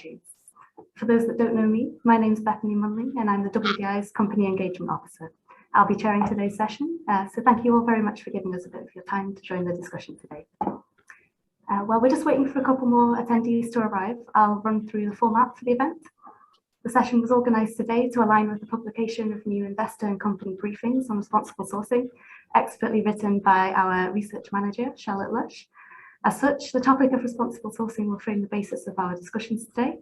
chains. For those that don't know me, my name is Bethany Munley and I'm the WDI's Company Engagement Officer. I'll be chairing today's session, so thank you all very much for giving us a bit of your time to join the discussion today. While we're just waiting for a couple more attendees to arrive, I'll run through the format for the event. The session was organised today to align with the publication of new investor and company briefings on responsible sourcing, expertly written by our research manager, Charlotte Lush. As such, the topic of responsible sourcing will frame the basis of our discussions today.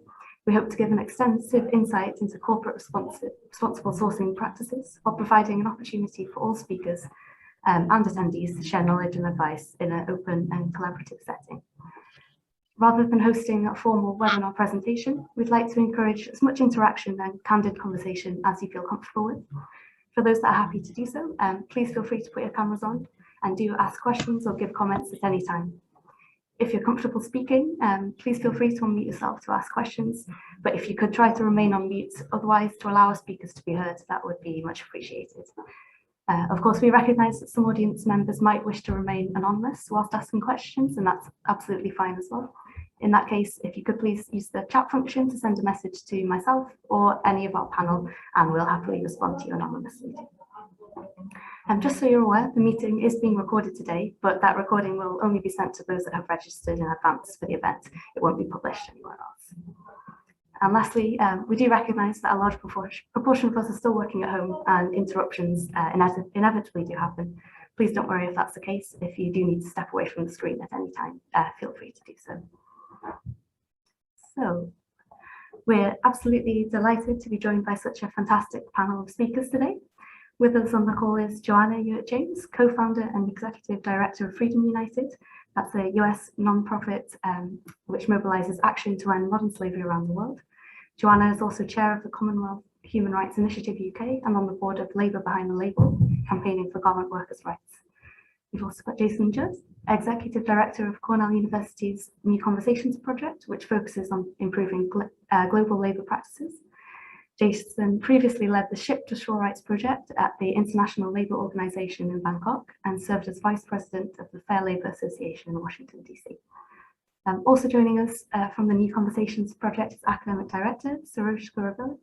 We hope to give an extensive insight into corporate responsible sourcing practices, while providing an opportunity for all speakers and attendees to share knowledge and advice in an open and collaborative setting. Rather than hosting a formal webinar presentation, we'd like to encourage as much interaction and candid conversation as you feel comfortable with. For those that are happy to do so, please feel free to put your cameras on and do ask questions or give comments at any time. If you're comfortable speaking, please feel free to unmute yourself to ask questions, but if you could try to remain on mute, otherwise to allow our speakers to be heard, that would be much appreciated. Of course, we recognise that some audience members might wish to remain anonymous whilst asking questions, and that's absolutely fine as well. In that case, if you could please use the chat function to send a message to myself or any of our panel, and we'll happily respond to you anonymously. Just so you're aware, the meeting is being recorded today, but that recording will only be sent to those that have registered in advance for the event. It won't be published anywhere else. And lastly, we do recognise that a large proportion of us are still working at home and interruptions inevitably do happen. Please don't worry if that's the case. If you do need to step away from the screen at any time, feel free to do so. So, we're absolutely delighted to be joined by such a fantastic panel of speakers today. With us on the call is Joanna Ewart-James, co-founder and executive director of Freedom United. That's a US non-profit which mobilizes action to end modern slavery around the world. Joanna is also chair of the Commonwealth Human Rights Initiative UK and on the board of Labour Behind the Label, campaigning for garment workers' rights. We've also got Jason Judd, executive director of Cornell University's New Conversations project, which focuses on improving global labour practices. Jason previously led the Ship to Shore Rights project at the International Labour Organization in Bangkok and served as vice president of the Fair Labour Association in Washington, DC. Also joining us from the New Conversations project is academic director Sarosh Guruvilla.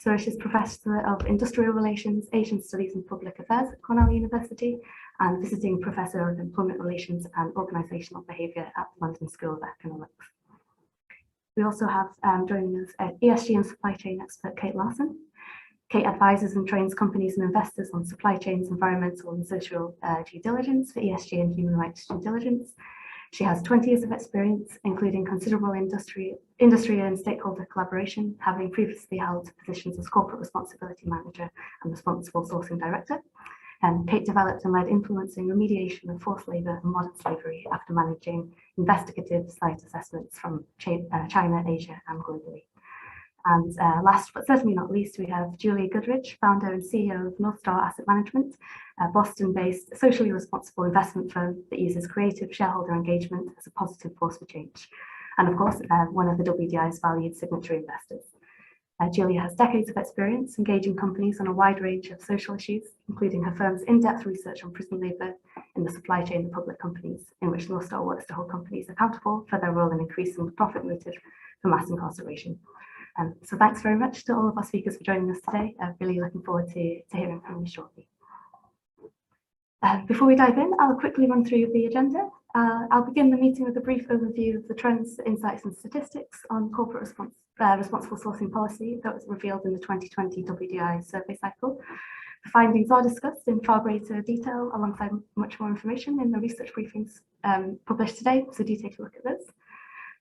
Sarosh is professor of industrial relations, Asian studies and public affairs at Cornell University and visiting professor of employment relations and organizational behavior at the London School of Economics. We also have joining us ESG and supply chain expert Kate Larson. Kate advises and trains companies and investors on supply chains, environmental and social due diligence for ESG and human rights due diligence. She has 20 years of experience, including considerable industry and stakeholder collaboration, having previously held positions as corporate responsibility manager and responsible sourcing director. Kate developed and led influencing remediation of forced labour and modern slavery after managing investigative site assessments from China, Asia and globally. And last but certainly not least, we have Julie Goodrich, founder and CEO of North Star Asset Management, a Boston-based socially responsible investment firm that uses creative shareholder engagement as a positive force for change. And of course, one of the WDI's valued signatory investors. Julia has decades of experience engaging companies on a wide range of social issues, including her firm's in-depth research on prison labour in the supply chain of public companies, in which North Star works to hold companies accountable for their role in increasing the profit motive for mass incarceration. So thanks very much to all of our speakers for joining us today. I'm really looking forward to hearing from you shortly. Before we dive in, I'll quickly run through the agenda. I'll begin the meeting with a brief overview of the trends, insights and statistics on corporate responsible sourcing policy that was revealed in the 2020 WDI survey cycle. The findings are discussed in far greater detail alongside much more information in the research briefings published today, so do take a look at this.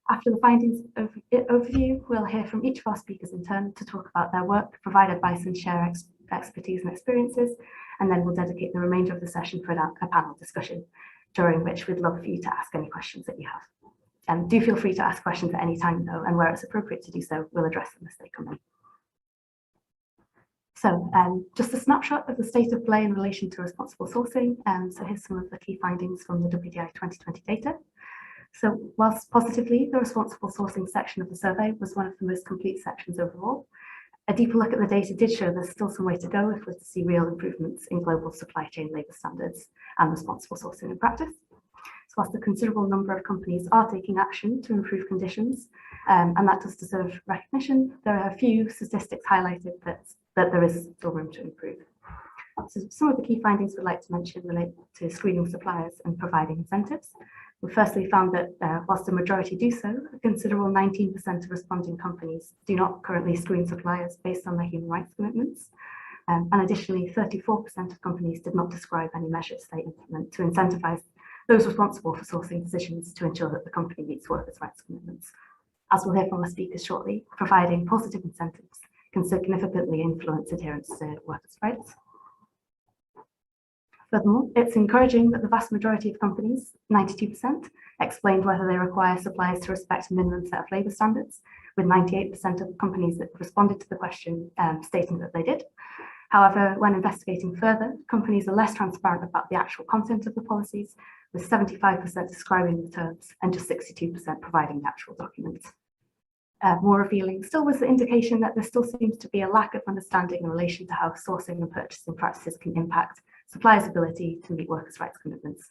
After the findings overview, we'll hear from each of our speakers in turn to talk about their work, provide advice and share expertise and experiences, and then we'll dedicate the remainder of the session for a panel discussion, during which we'd love for you to ask any questions that you have. Do feel free to ask questions at any time though, and where it's appropriate to do so, we'll address them as they come in. So just a snapshot of the state of play in relation to responsible sourcing. So here's some of the key findings from the WDI 2020 data. So whilst positively, the responsible sourcing section of the survey was one of the most complete sections overall, a deeper look at the data did show there's still some way to go if we're to see real improvements in global supply chain labour standards and responsible sourcing in practice. So whilst a considerable number of companies are taking action to improve conditions, and that does deserve recognition, there are a few statistics highlighted that there is still room to improve. So some of the key findings we'd like to mention relate to screening suppliers and providing incentives. We firstly found that whilst the majority do so, a considerable 19% of responding companies do not currently screen suppliers based on their human rights commitments. And additionally, 34% of companies did not describe any measures they implement to incentivize those responsible for sourcing decisions to ensure that the company meets workers' rights commitments. As we'll hear from our speakers shortly, providing positive incentives can significantly influence adherence to workers' rights. Furthermore, it's encouraging that the vast majority of companies, 92%, explained whether they require suppliers to respect a minimum set of labour standards, with 98% of companies that responded to the question stating that they did. However, when investigating further, companies are less transparent about the actual content of the policies, with 75% describing the terms and just 62% providing the actual documents. More revealing still was the indication that there still seems to be a lack of understanding in relation to how sourcing and purchasing practices can impact suppliers' ability to meet workers' rights commitments.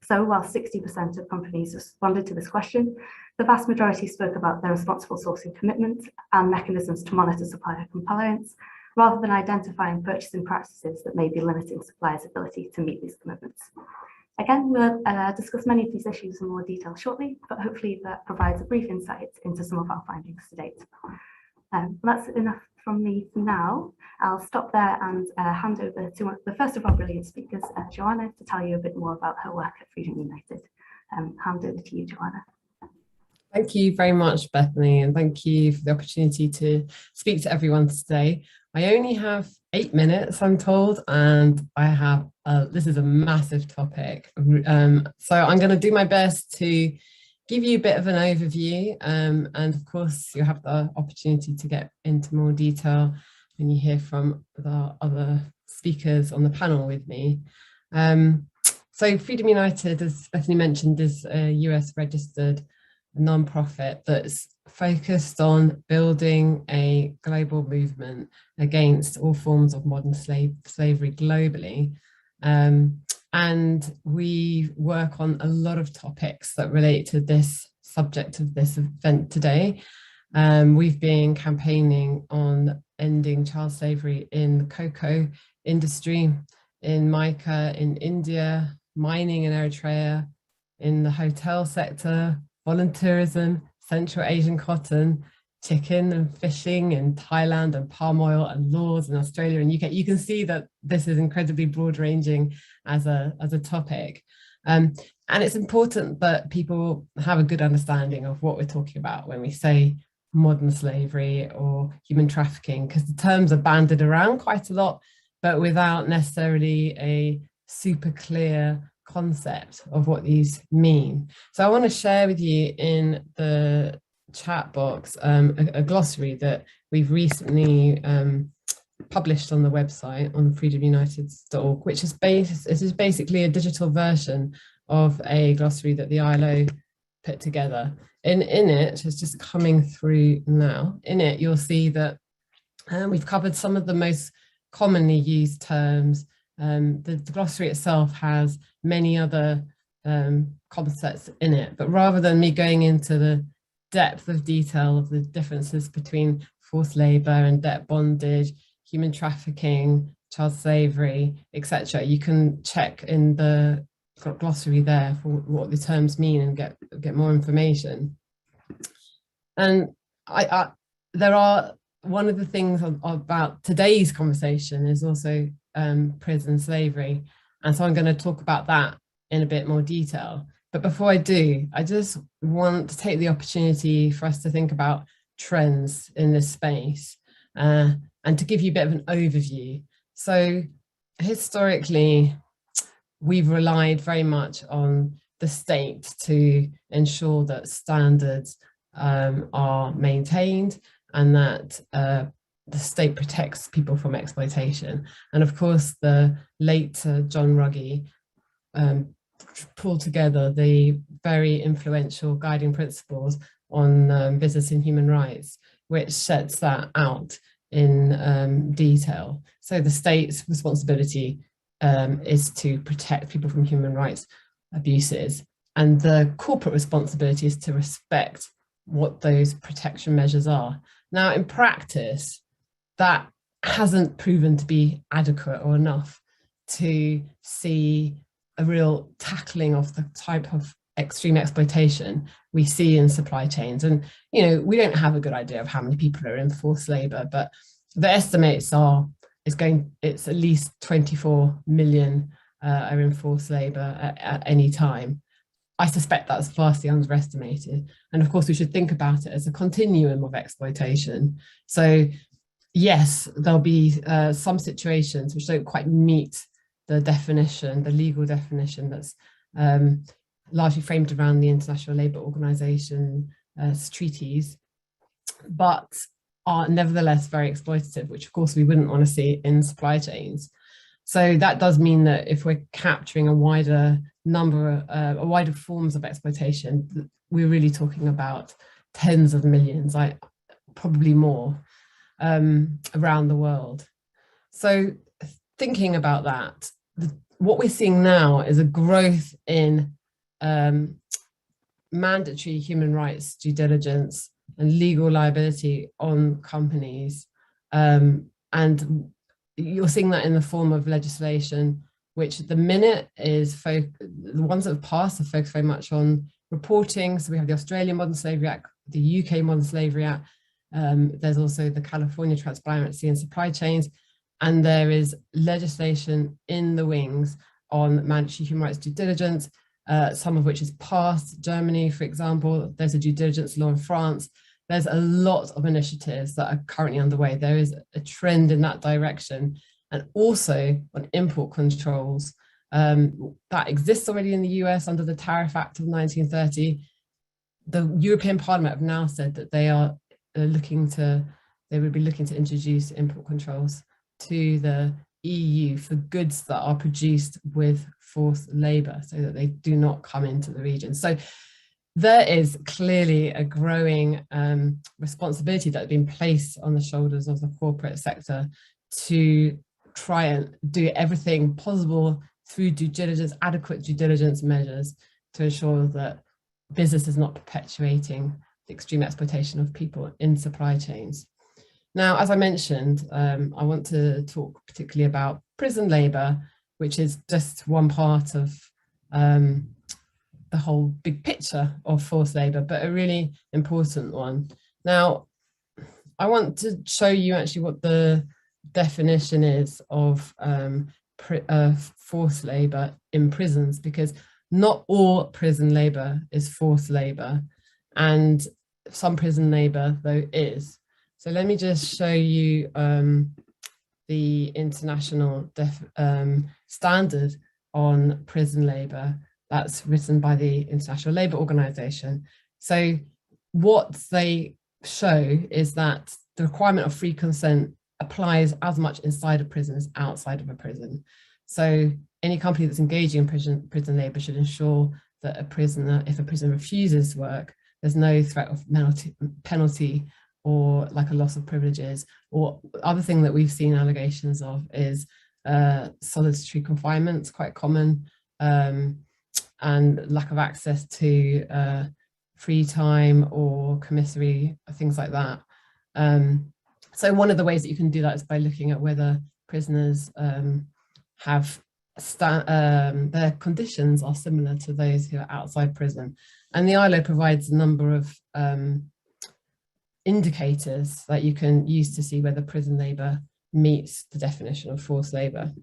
So while 60% of companies responded to this question, the vast majority spoke about their responsible sourcing commitment and mechanisms to monitor supplier compliance, rather than identifying purchasing practices that may be limiting suppliers' ability to meet these commitments. Again, we'll discuss many of these issues in more detail shortly, but hopefully that provides a brief insight into some of our findings to date. That's enough from me for now. I'll stop there and hand over to the first of our brilliant speakers, Joanna, to tell you a bit more about her work at Freedom United. Hand over to you, Joanna. Thank you very much, Bethany, and thank you for the opportunity to speak to everyone today. I only have 8 minutes, I'm told, and I have, this is a massive topic. So I'm going to do my best to give you a bit of an overview, and of course you'll have the opportunity to get into more detail when you hear from the other speakers on the panel with me. So Freedom United, as Bethany mentioned, is a US registered non-profit that's focused on building a global movement against all forms of modern slavery globally. And we work on a lot of topics that relate to this subject of this event today. We've been campaigning on ending child slavery in the cocoa industry, in mica in India, mining in Eritrea, in the hotel sector, volunteerism, Central Asian cotton, chicken and fishing in Thailand, and palm oil and laws in Australia and UK. You can see that this is incredibly broad ranging as a topic. And it's important that people have a good understanding of what we're talking about when we say modern slavery or human trafficking, because the terms are bandied around quite a lot, but without necessarily a super clear concept of what these mean. So I want to share with you in the chat box a glossary that we've recently published on the website on freedomunited.org, which is basically a digital version of a glossary that the ILO put together. In it, it's just coming through now. In it, you'll see that we've covered some of the most commonly used terms. The glossary itself has many other concepts in it, but rather than me going into the depth of detail of the differences between forced labour and debt bondage, human trafficking, child slavery, etc., you can check in the glossary there for what the terms mean and get more information. And there are, one of the things about today's conversation is also prison slavery, and so I'm going to talk about that in a bit more detail. But before I do, I just want to take the opportunity for us to think about trends in this space and to give you a bit of an overview. So historically, we've relied very much on the state to ensure that standards are maintained and that the state protects people from exploitation. And of course, the late John Ruggie pulled together the very influential guiding principles on business and human rights, which sets that out in detail. So the state's responsibility is to protect people from human rights abuses. and the corporate responsibility is to respect what those protection measures are. Now, in practice, that hasn't proven to be adequate or enough to see a real tackling of the type of extreme exploitation we see in supply chains. And, we don't have a good idea of how many people are in forced labor, but the estimates are it's at least 24 million are in forced labor at any time. I suspect that's vastly underestimated. And of course, we should think about it as a continuum of exploitation. So yes, there'll be some situations which don't quite meet the definition, the legal definition that's largely framed around the International Labour Organization treaties, but are nevertheless very exploitative, which of course we wouldn't want to see in supply chains. So that does mean that if we're capturing a wider number, a wider forms of exploitation, we're really talking about tens of millions, probably more, around the world. So thinking about that, what we're seeing now is a growth in mandatory human rights due diligence and legal liability on companies. And you're seeing that in the form of legislation, which at the minute is the ones that have passed are focused very much on reporting. So we have the Australian Modern Slavery Act, the UK Modern Slavery Act. There's also the California Transparency in Supply Chains. And there is legislation in the wings on mandatory human rights due diligence, some of which is passed. Germany, for example, there's a due diligence law in France. There's a lot of initiatives that are currently underway. There is a trend in that direction. And also on import controls, that exists already in the US under the Tariff Act of 1930. The European Parliament have now said that they would be looking to introduce import controls to the EU for goods that are produced with forced labor so that they do not come into the region. So there is clearly a growing responsibility that has been placed on the shoulders of the corporate sector to try and do everything possible through due diligence, adequate due diligence measures to ensure that business is not perpetuating the extreme exploitation of people in supply chains. Now, as I mentioned, I want to talk particularly about prison labor, which is just one part of the whole big picture of forced labor, but a really important one. Now, I want to show you actually what the definition is of forced labor in prisons, because not all prison labor is forced labor, and some prison labor, though, is. So let me just show you the international standard on prison labor that's written by the International Labour Organization. So what they show is that the requirement of free consent applies as much inside a prison as outside of a prison. So any company that's engaging in prison labor should ensure that a prisoner, if a prisoner refuses work, there's no threat of penalty or like a loss of privileges. Or other thing that we've seen allegations of is solitary confinement. It's quite common, and lack of access to free time or commissary, things like that. So one of the ways that you can do that is by looking at whether prisoners have their conditions are similar to those who are outside prison. And the ILO provides a number of indicators that you can use to see whether prison labor meets the definition of forced labor.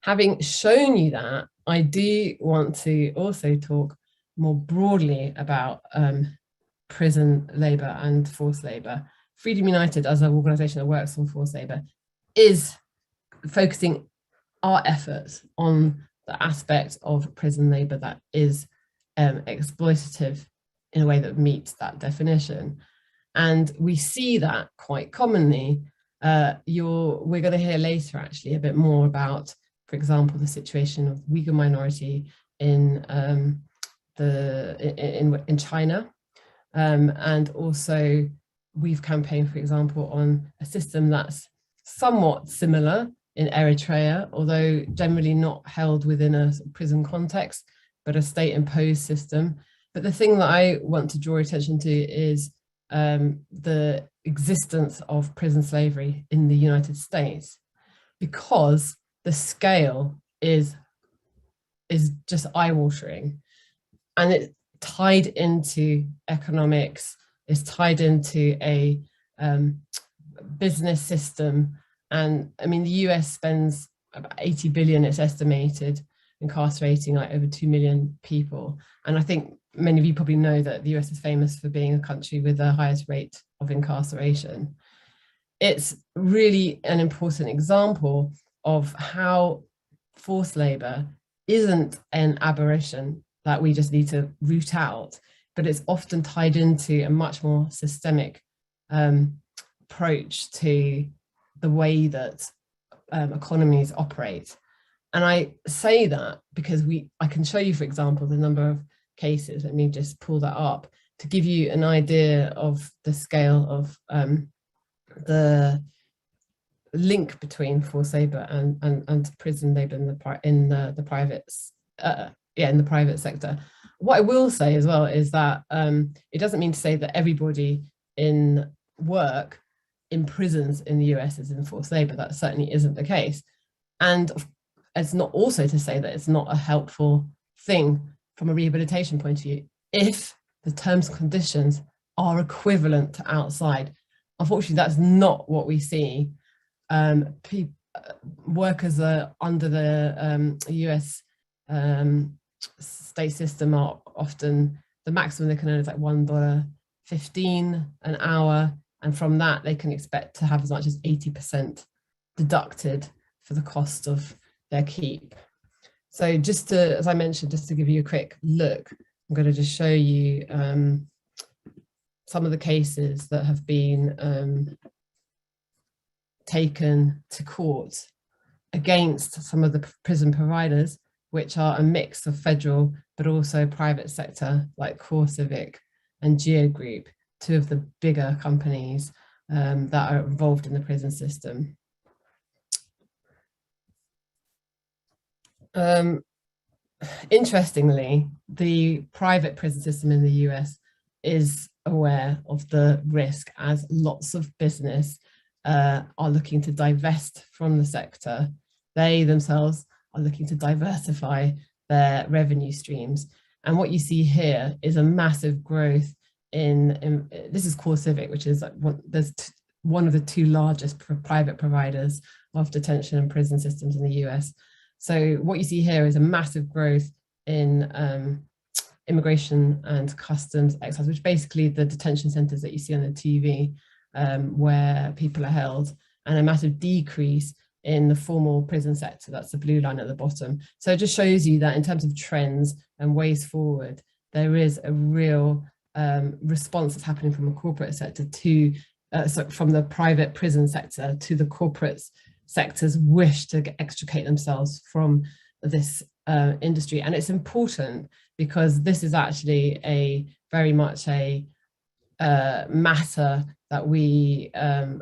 Having shown you that, I do want to also talk more broadly about prison labor and forced labor. Freedom United, as an organisation that works on forced labor, is focusing our efforts on the aspect of prison labor that is exploitative in a way that meets that definition. And we see that quite commonly. We're going to hear later actually a bit more about, for example, the situation of Uyghur minority in China, and also we've campaigned, for example, on a system that's somewhat similar in Eritrea, although generally not held within a prison context, but a state-imposed system. But the thing that I want to draw attention to is the existence of prison slavery in the United States, because the scale is just eye-watering, and it's tied into economics, it's tied into a business system. And I mean, the US spends about 80 billion, it's estimated, incarcerating like over 2 million people. And I think many of you probably know that the US is famous for being a country with the highest rate of incarceration. It's really an important example of how forced labor isn't an aberration that we just need to root out, but it's often tied into a much more systemic approach to the way that economies operate. And I say that because I can show you, for example, the number of cases. Let me just pull that up to give you an idea of the scale of the link between forced labor and prison labor in the private sector. What I will say as well is that it doesn't mean to say that everybody in work in prisons in the US is in forced labor. That certainly isn't the case. And it's not also to say that it's not a helpful thing from a rehabilitation point of view if the terms and conditions are equivalent to outside. Unfortunately, that's not what we see. Workers are under the US state system are often, the maximum they can earn is like $1.15 an hour. And from that, they can expect to have as much as 80% deducted for the cost of their keep. So just to, as I mentioned, just to give you a quick look, I'm going to just show you some of the cases that have been taken to court against some of the prison providers, which are a mix of federal, but also private sector, like CoreCivic and GEO Group, two of the bigger companies that are involved in the prison system. Interestingly, the private prison system in the US is aware of the risk, as lots of business are looking to divest from the sector. They themselves are looking to diversify their revenue streams. And what you see here is a massive growth in this is CoreCivic, which is like one of the two largest private providers of detention and prison systems in the US. So what you see here is a massive growth in immigration and customs excise, which basically the detention centers that you see on the TV where people are held, and a massive decrease in the formal prison sector. That's the blue line at the bottom. So it just shows you that in terms of trends and ways forward, there is a real response that's happening from a corporate sector to, so from the private prison sector to the corporate sector's wish to extricate themselves from this industry. And it's important because this is actually a very much a matter that we have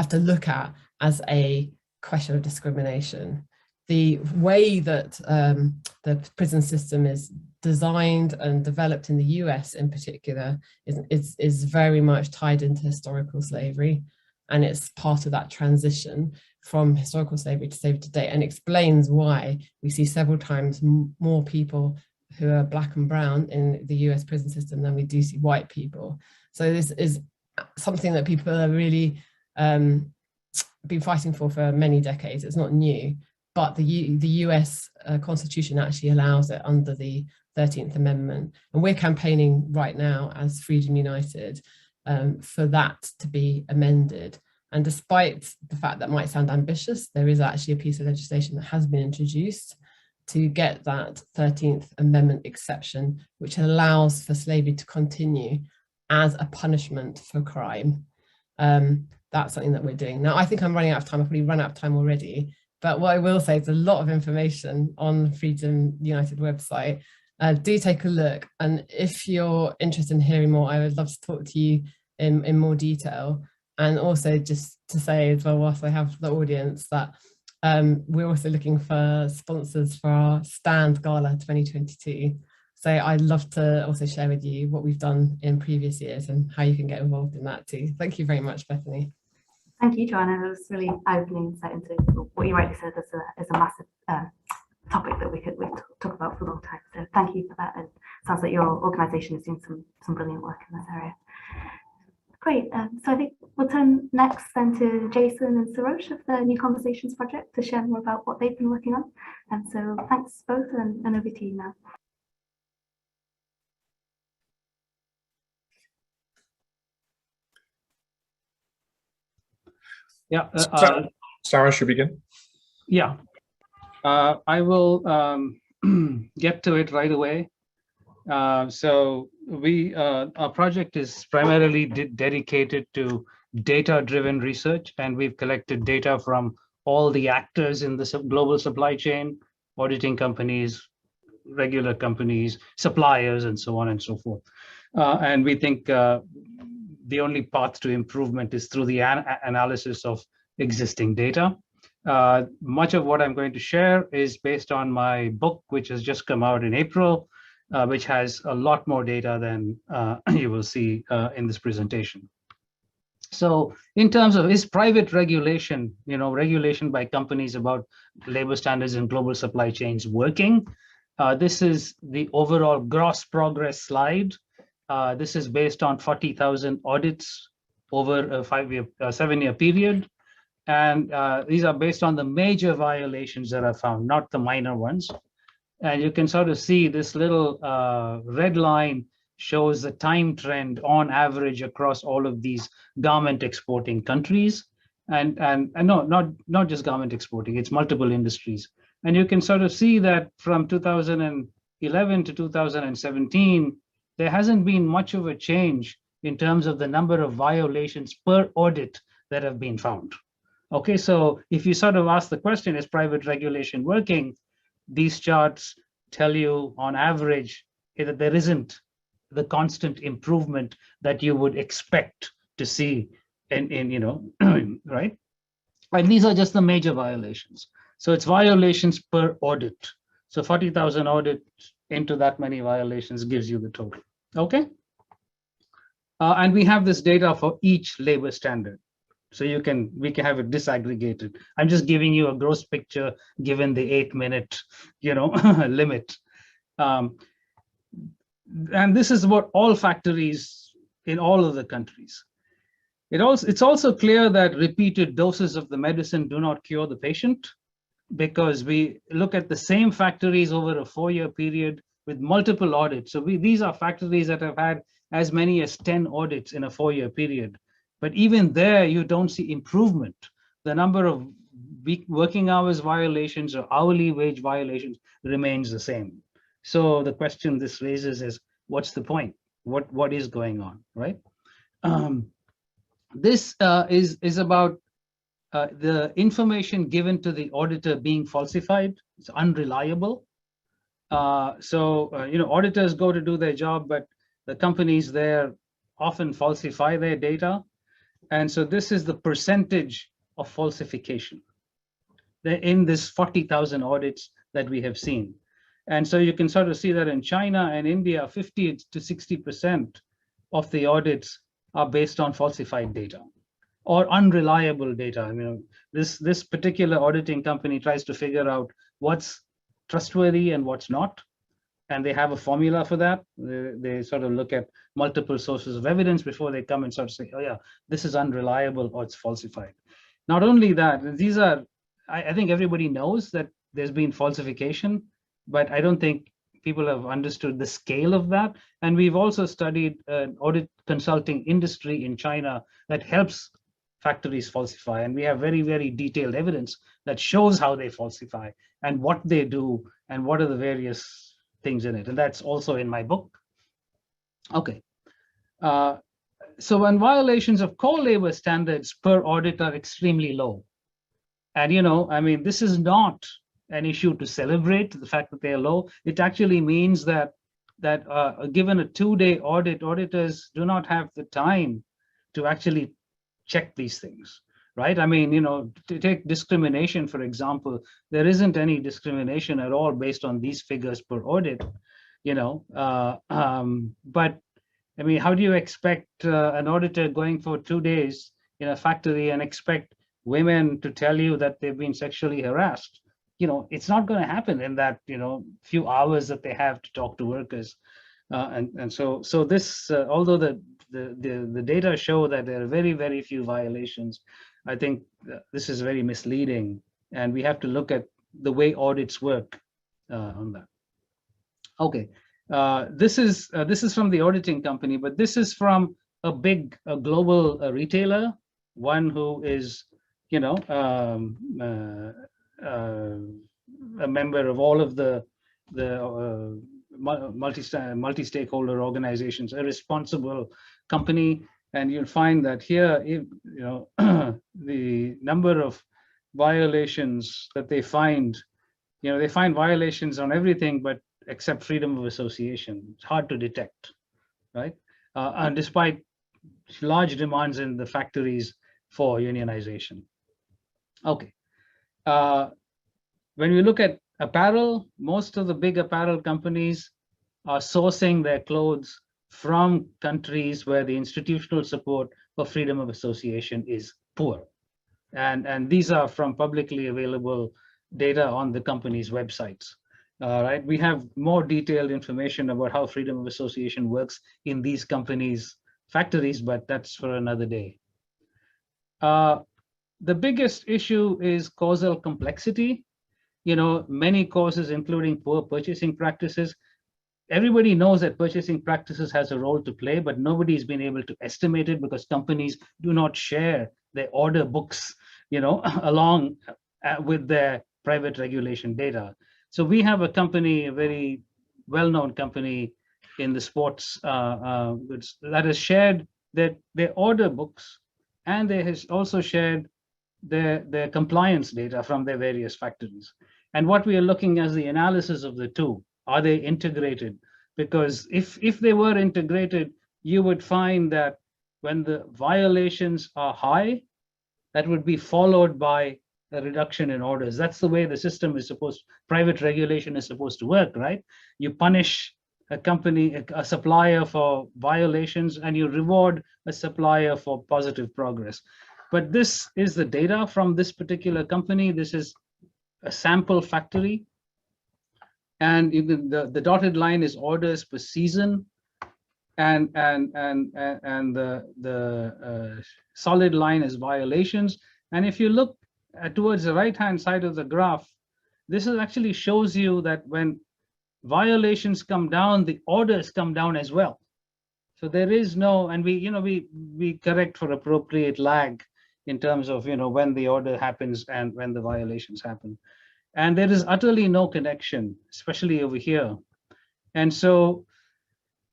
to look at as a question of discrimination. The way that the prison system is designed and developed in the US in particular is very much tied into historical slavery, and it's part of that transition from historical slavery to slavery today, and explains why we see several times more people who are Black and brown in the US prison system than we do see white people. So this is something that people are really been fighting for many decades. It's not new, but the US Constitution actually allows it under the 13th Amendment. And we're campaigning right now as Freedom United for that to be amended. And despite the fact that might sound ambitious, there is actually a piece of legislation that has been introduced to get that 13th Amendment exception, which allows for slavery to continue as a punishment for crime. That's something that we're doing. Now, I think I'm running out of time. I've probably run out of time already. But what I will say is a lot of information on Freedom United website. Do take a look. And if you're interested in hearing more, I would love to talk to you in more detail. And also just to say as well, whilst I have the audience, that we're also looking for sponsors for our Stand Gala 2022. So I'd love to also share with you what we've done in previous years and how you can get involved in that too. Thank you very much, Bethany. Thank you, Joanna. It was really eye-opening insight into what you rightly said is a massive topic that we could talk about for a long time. So thank you for that. And it sounds like your organisation is doing some brilliant work in this area. Great. So I think we'll turn next then to Jason and Sarosh of the New Conversations Project to share more about what they've been working on. And so thanks both, and over to you now. Yeah, Sarah should begin. Yeah, I will get to it right away. So our project is primarily dedicated to data-driven research, and we've collected data from all the actors in the global supply chain, auditing companies, regular companies, suppliers, and so on and so forth. And we think the only path to improvement is through the analysis of existing data. Much of what I'm going to share is based on my book, which has just come out in April, which has a lot more data than you will see in this presentation. So in terms of is private regulation, regulation by companies about labor standards in global supply chains working? This is the overall gross progress slide. This is based on 40,000 audits over a 7-year period. And these are based on the major violations that are found, not the minor ones. And you can sort of see this little red line shows the time trend on average across all of these garment exporting countries. And no, not just garment exporting, it's multiple industries. And you can sort of see that from 2011 to 2017, there hasn't been much of a change in terms of the number of violations per audit that have been found. Okay, so if you sort of ask the question, is private regulation working? These charts tell you on average that there isn't the constant improvement that you would expect to see in right? And these are just the major violations. So it's violations per audit. So 40,000 audits into that many violations gives you the total. Okay. And we have this data for each labor standard. So we can have it disaggregated. I'm just giving you a gross picture given the 8-minute, limit. And this is about all factories in all of the countries. It's also clear that repeated doses of the medicine do not cure the patient, because we look at the same factories over a 4-year period with multiple audits. So these are factories that have had as many as 10 audits in a 4-year period. But even there, you don't see improvement. The number of working hours violations or hourly wage violations remains the same. So the question this raises is, what's the point? What is going on, right? This is about the information given to the auditor being falsified. It's unreliable. Auditors go to do their job, but the companies there often falsify their data. And so this is the percentage of falsification in this 40,000 audits that we have seen. And so you can sort of see that in China and India, 50 to 60% of the audits are based on falsified data or unreliable data. I mean, this particular auditing company tries to figure out what's trustworthy and what's not. And they have a formula for that. They sort of look at multiple sources of evidence before they come and sort of say, oh yeah, this is unreliable or it's falsified. Not only that, these are, I think everybody knows that there's been falsification, but I don't think people have understood the scale of that. And we've also studied an audit consulting industry in China that helps factories falsify. And we have very, very detailed evidence that shows how they falsify and what they do and what are the various things in it. And that's also in my book. Okay. So when violations of core labor standards per audit are extremely low. And, I mean, this is not an issue to celebrate the fact that they are low. It actually means that given a 2-day audit, auditors do not have the time to actually check these things. right? I mean, to take discrimination, for example, there isn't any discrimination at all based on these figures per audit, but I mean, how do you expect an auditor going for 2 days in a factory and expect women to tell you that they've been sexually harassed? It's not going to happen in that, few hours that they have to talk to workers. And so this, although the data show that there are very, very few violations, I think this is very misleading, and we have to look at the way audits work on that. Okay, this is from the auditing company, but this is from a big global retailer, one who is, a member of all of the multi-stakeholder organizations, a responsible company. And you'll find that here, the number of violations that they find, they find violations on everything, but except freedom of association. It's hard to detect, right? And despite large demands in the factories for unionization. Okay. When we look at apparel, most of the big apparel companies are sourcing their clothes from countries where the institutional support for freedom of association is poor. And these are from publicly available data on the company's websites. Right? We have more detailed information about how freedom of association works in these companies' factories, but that's for another day. The biggest issue is causal complexity. Many causes, including poor purchasing practices. Everybody knows that purchasing practices has a role to play, but nobody's been able to estimate it because companies do not share their order books, along with their private regulation data. So we have a company, a very well-known company in the sports that has shared their order books, and they has also shared their compliance data from their various factories. And what we are looking at is the analysis of the two. Are they integrated? Because if they were integrated, you would find that when the violations are high, that would be followed by a reduction in orders. That's the way the system is private regulation is supposed to work, right? You punish a company, a supplier for violations, and you reward a supplier for positive progress. But this is the data from this particular company. This is a sample factory. And the dotted line is orders per season, and the solid line is violations. And if you look towards the right-hand side of the graph, this actually shows you that when violations come down, the orders come down as well. So there is no, and we correct for appropriate lag in terms of when the order happens and when the violations happen. And there is utterly no connection, especially over here. And so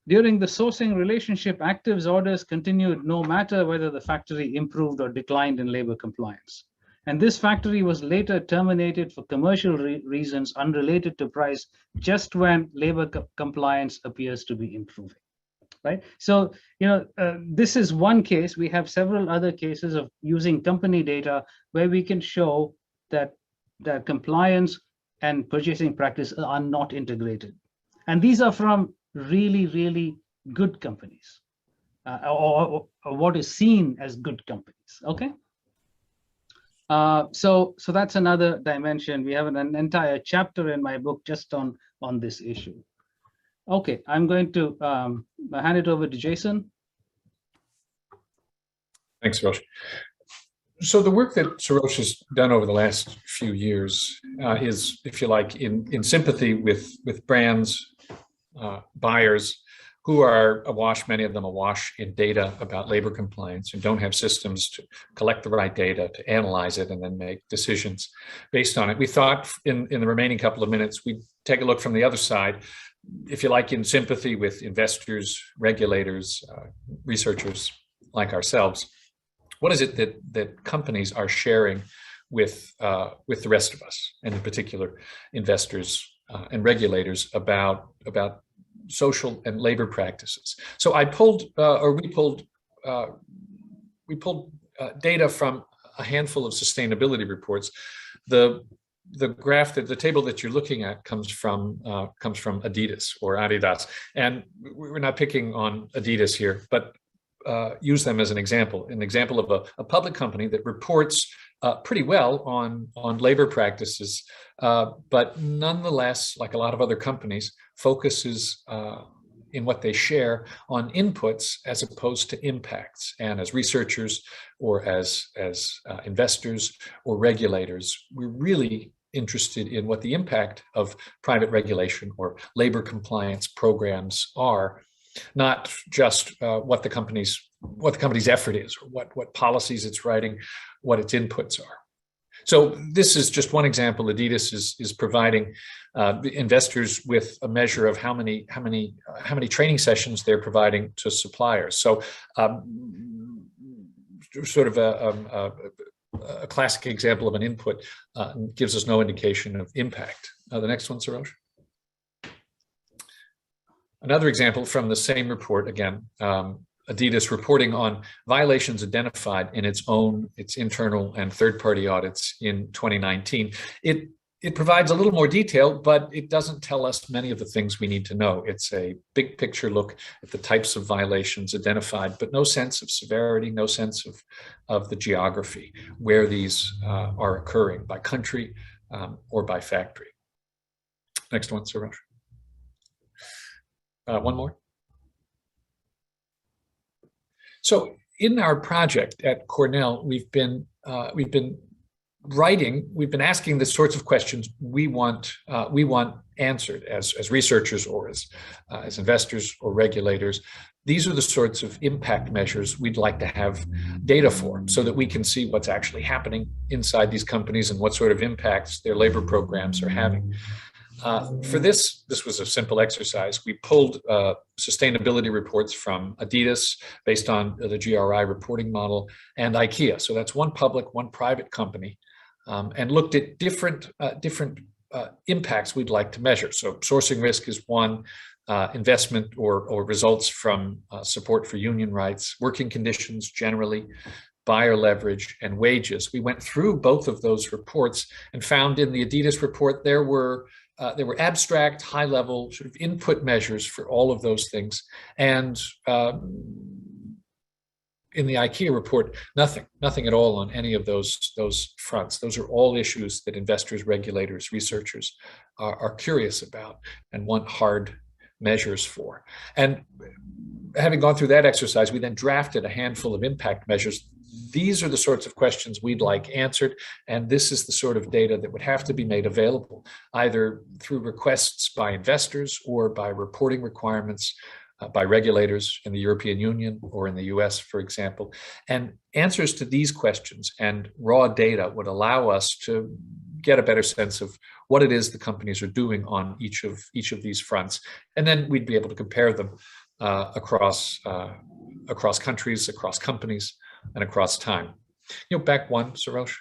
during the sourcing relationship, actives orders continued no matter whether the factory improved or declined in labor compliance. And this factory was later terminated for commercial reasons unrelated to price, just when labor compliance appears to be improving. Right? So, this is one case. We have several other cases of using company data where we can show that compliance and purchasing practice are not integrated. And these are from really, really good companies, or what is seen as good companies, okay? So that's another dimension. We have an entire chapter in my book just on this issue. Okay, I'm going to hand it over to Jason. Thanks, Sarosh. So the work that Sarosh has done over the last few years is, if you like, in sympathy with brands, buyers who are awash, many of them awash in data about labor compliance and don't have systems to collect the right data, to analyze it, and then make decisions based on it. We thought in the remaining couple of minutes, we'd take a look from the other side, if you like, in sympathy with investors, regulators, researchers like ourselves. What is it that companies are sharing with the rest of us, and in particular, investors and regulators about social and labor practices? So we pulled data from a handful of sustainability reports. The graph, that the table that you're looking at comes from Adidas or Adidas, and we're not picking on Adidas here, but use them as an example of a public company that reports pretty well on labor practices, but nonetheless, like a lot of other companies, focuses in what they share on inputs as opposed to impacts. And as researchers or as investors or regulators, we're really interested in what the impact of private regulation or labor compliance programs are, not just what the company's effort is, or what policies it's writing, what its inputs are. So this is just one example. Adidas is providing investors with a measure of how many training sessions they're providing to suppliers. So sort of a classic example of an input gives us no indication of impact. The next one, Sarosh. Another example from the same report, again, Adidas reporting on violations identified in its internal and third-party audits in 2019. It provides a little more detail, but it doesn't tell us many of the things we need to know. It's a big picture look at the types of violations identified, but no sense of severity, no sense of the geography, where these are occurring by country or by factory. Next one, Sarosh. One more. So in our project at Cornell, we've been asking the sorts of questions we want answered as researchers or as investors or regulators. These are the sorts of impact measures we'd like to have data for, so that we can see what's actually happening inside these companies and what sort of impacts their labor programs are having. For this was a simple exercise. We pulled sustainability reports from Adidas based on the GRI reporting model and IKEA. So that's one public, one private company, and looked at different impacts we'd like to measure. So sourcing risk is one, investment or results from support for union rights, working conditions generally, buyer leverage, and wages. We went through both of those reports and found in the Adidas report there were abstract, high-level sort of input measures for all of those things, and in the IKEA report, nothing at all on any of those fronts. Those are all issues that investors, regulators, researchers are curious about and want hard measures for. And having gone through that exercise, we then drafted a handful of impact measures. These are the sorts of questions we'd like answered, and this is the sort of data that would have to be made available, either through requests by investors or by reporting requirements by regulators in the European Union or in the US, for example. And answers to these questions and raw data would allow us to get a better sense of what it is the companies are doing on each of these fronts. And then we'd be able to compare them across countries, across companies, and across time. Back one, Sarosh.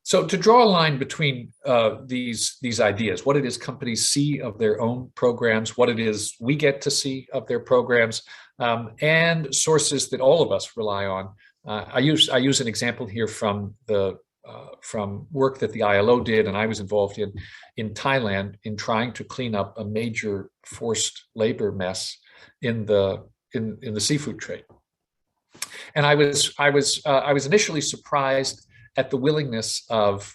So to draw a line between these ideas, what it is companies see of their own programs, what it is we get to see of their programs, and sources that all of us rely on. I use an example here from work that the ILO did, and I was involved in Thailand in trying to clean up a major forced labor mess in the seafood trade. And I was initially surprised at the willingness of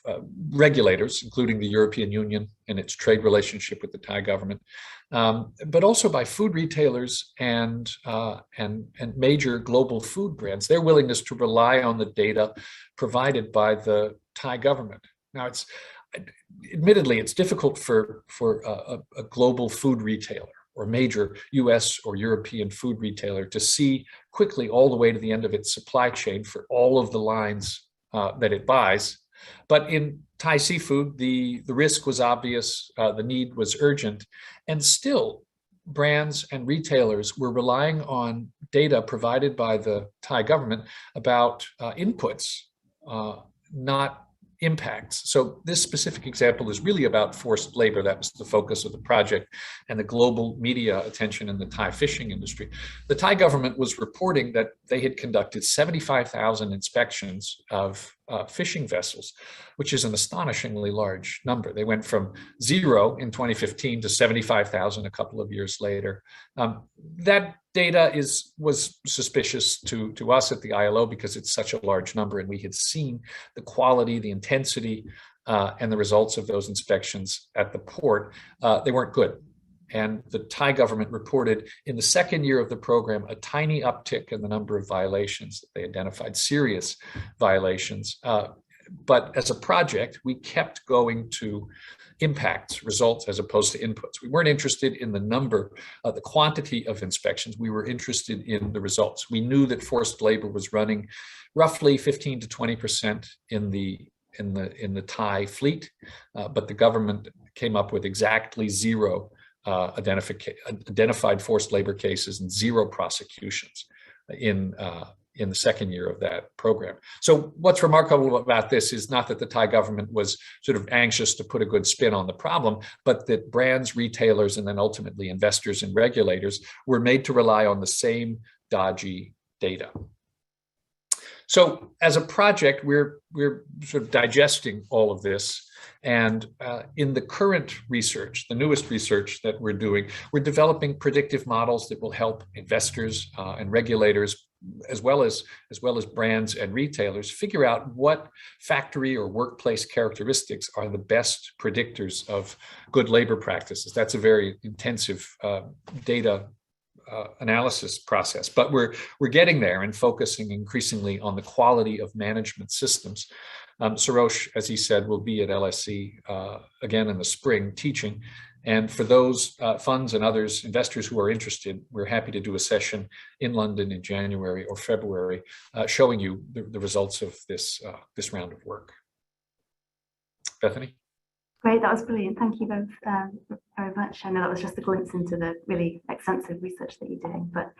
regulators, including the European Union and its trade relationship with the Thai government, but also by food retailers and major global food brands, their willingness to rely on the data provided by the Thai government. Now, admittedly, it's difficult for a global food retailer or major US or European food retailer to see quickly all the way to the end of its supply chain for all of the lines that it buys. But in Thai seafood, the risk was obvious, the need was urgent, and still brands and retailers were relying on data provided by the Thai government about inputs, not impacts. So this specific example is really about forced labor. That was the focus of the project and the global media attention in the Thai fishing industry. The Thai government was reporting that they had conducted 75,000 inspections of fishing vessels, which is an astonishingly large number. They went from 0 in 2015 to 75,000 a couple of years later. That data was suspicious to us at the ILO because it's such a large number, and we had seen the quality, the intensity, and the results of those inspections at the port. They weren't good. And the Thai government reported in the second year of the program a tiny uptick in the number of violations that they identified, serious violations. But as a project, we kept going to impacts, results, as opposed to inputs. We weren't interested in the number, the quantity of inspections. We were interested in the results. We knew that forced labor was running roughly 15 to 20% in the Thai fleet, but the government came up with exactly 0 identified forced labor cases and 0 prosecutions in the second year of that program. So what's remarkable about this is not that the Thai government was sort of anxious to put a good spin on the problem, but that brands, retailers, and then ultimately investors and regulators were made to rely on the same dodgy data. So as a project, we're sort of digesting all of this. And in the current research, the newest research that we're doing, we're developing predictive models that will help investors and regulators, as well as brands and retailers, figure out what factory or workplace characteristics are the best predictors of good labor practices. That's a very intensive data analysis process, but we're getting there and focusing increasingly on the quality of management systems. Sarosh, as he said, will be at LSE again in the spring teaching. And for those funds and others, investors who are interested, we're happy to do a session in London in January or February, showing you the results of this round of work. Bethany? Great, that was brilliant. Thank you both very much. I know that was just a glimpse into the really extensive research that you're doing, but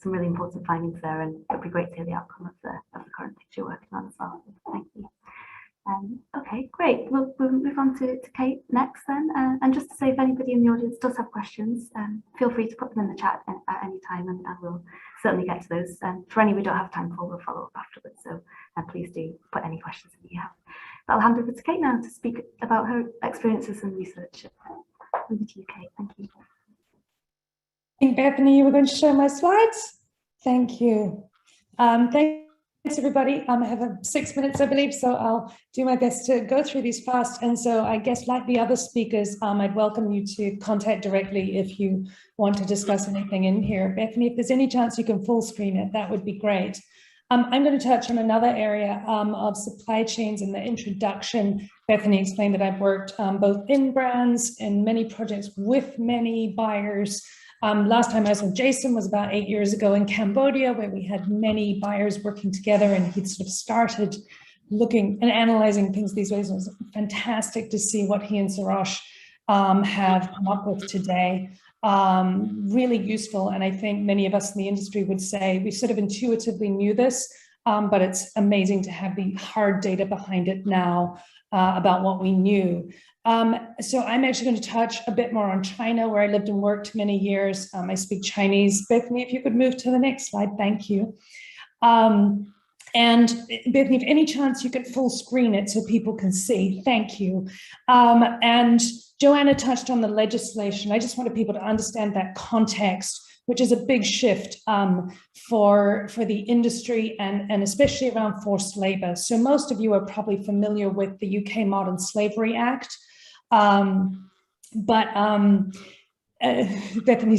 some really important findings there, and it'd be great to hear the outcome of the current things you're working on as well. Thank you. Okay, great. We'll move on to Kate next then. And just to say, if anybody in the audience does have questions, feel free to put them in the chat at any time, and we'll certainly get to those. For any we don't have time for, we'll follow up afterwards. So please do put any questions that you have. But I'll hand over to Kate now to speak about her experiences and research. Over to you, Kate. Thank you. Thank Bethany, you were going to show my slides? Thank you. Thanks, everybody. I have 6 minutes, I believe, so I'll do my best to go through these fast. And so I guess, like the other speakers, I'd welcome you to contact directly if you want to discuss anything in here. Bethany, if there's any chance you can full screen it, that would be great. I'm going to touch on another area of supply chains. In the introduction, Bethany explained that I've worked both in brands and many projects with many buyers. Last time I was with Jason was about 8 years ago in Cambodia, where we had many buyers working together, and he'd sort of started looking and analyzing things these ways. It was fantastic to see what he and Sarosh have come up with today. Really useful, and I think many of us in the industry would say we sort of intuitively knew this, but it's amazing to have the hard data behind it now about what we knew. So I'm actually going to touch a bit more on China, where I lived and worked many years. I speak Chinese. Bethany, if you could move to the next slide, thank you. And Bethany, if any chance you could full screen it so people can see, thank you. And Joanna touched on the legislation. I just wanted people to understand that context, which is a big shift for the industry and especially around forced labor. So most of you are probably familiar with the UK Modern Slavery Act. Bethany's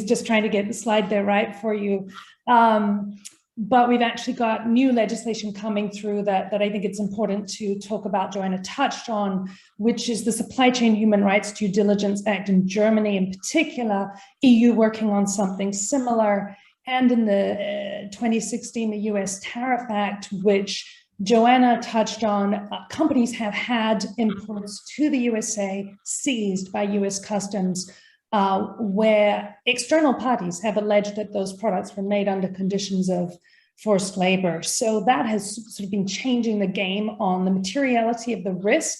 just trying to get the slide there right for you. But we've actually got new legislation coming through that I think it's important to talk about. Joanna touched on, which is the Supply Chain Human Rights Due Diligence Act in Germany in particular, EU working on something similar, and in the 2016, the US Tariff Act, which Joanna touched on. Companies have had imports to the USA seized by US Customs, where external parties have alleged that those products were made under conditions of forced labor. So that has sort of been changing the game on the materiality of the risk.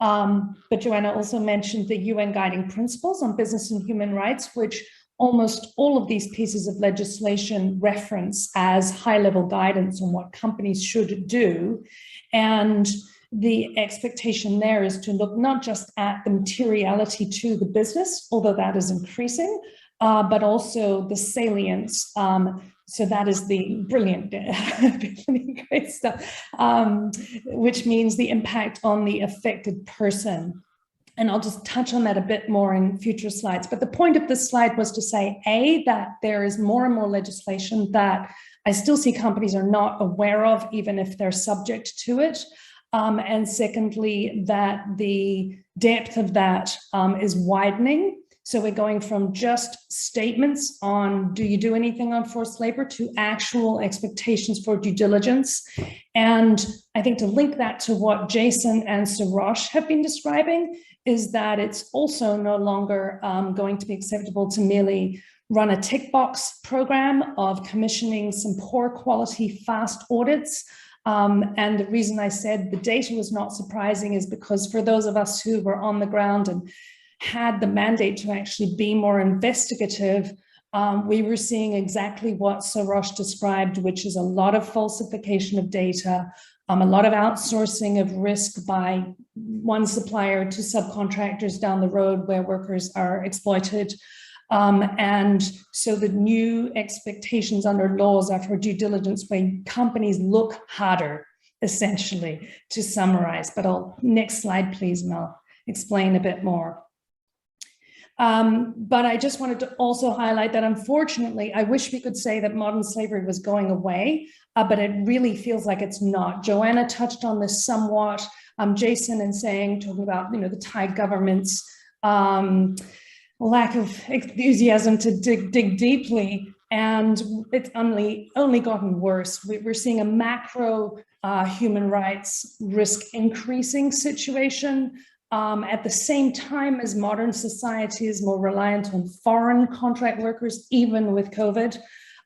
But Joanna also mentioned the UN Guiding Principles on Business and Human Rights, which almost all of these pieces of legislation reference as high-level guidance on what companies should do. And the expectation there is to look not just at the materiality to the business, although that is increasing, but also the salience. So that is the brilliant, great stuff, which means the impact on the affected person. And I'll just touch on that a bit more in future slides. But the point of this slide was to say, A, that there is more and more legislation that I still see companies are not aware of, even if they're subject to it. And secondly, that the depth of that is widening. So we're going from just statements on, do you do anything on forced labor, to actual expectations for due diligence. And I think to link that to what Jason and Sarosh have been describing is that it's also no longer going to be acceptable to merely run a tick box program of commissioning some poor quality fast audits. And the reason I said the data was not surprising is because for those of us who were on the ground and had the mandate to actually be more investigative, we were seeing exactly what Sarosh described, which is a lot of falsification of data, a lot of outsourcing of risk by one supplier to subcontractors down the road where workers are exploited. And so the new expectations under laws are for due diligence when companies look harder, essentially, to summarize. But next slide, please, and I'll explain a bit more. But I just wanted to also highlight that, unfortunately, I wish we could say that modern slavery was going away, but it really feels like it's not. Joanna touched on this somewhat. Jason talking about, the Thai government's lack of enthusiasm to dig deeply, and it's only gotten worse. We're seeing a macro human rights risk increasing situation. At the same time as modern society is more reliant on foreign contract workers, even with COVID.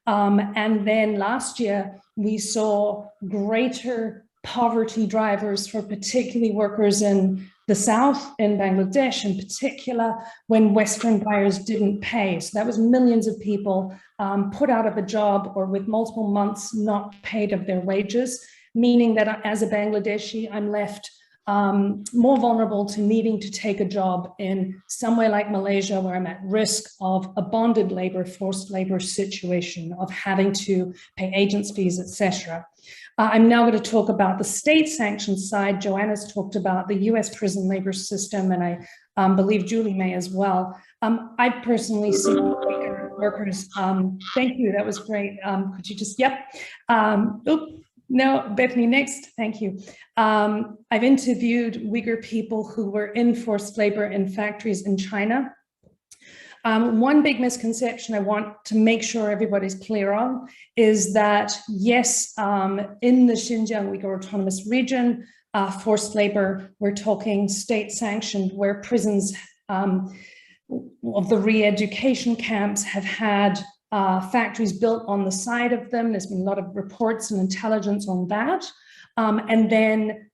And then last year, we saw greater poverty drivers for particularly workers in the South, in Bangladesh in particular, when Western buyers didn't pay. So that was millions of people put out of a job or with multiple months not paid of their wages, meaning that as a Bangladeshi, I'm left more vulnerable to needing to take a job in somewhere like Malaysia, where I'm at risk of a bonded labor, forced labor situation, of having to pay agents' fees, etc. I'm now going to talk about the state sanctions side. Joanna's talked about the US prison labor system, and I believe Julie may as well. I personally see workers. Thank you, that was great. Could you just, yep. No, Bethany, next, thank you. I've interviewed Uyghur people who were in forced labor in factories in China. One big misconception I want to make sure everybody's clear on is that, yes, in the Xinjiang Uyghur Autonomous Region, forced labor, we're talking state sanctioned, where prisons of the re-education camps have had factories built on the side of them. There's been a lot of reports and intelligence on that. And then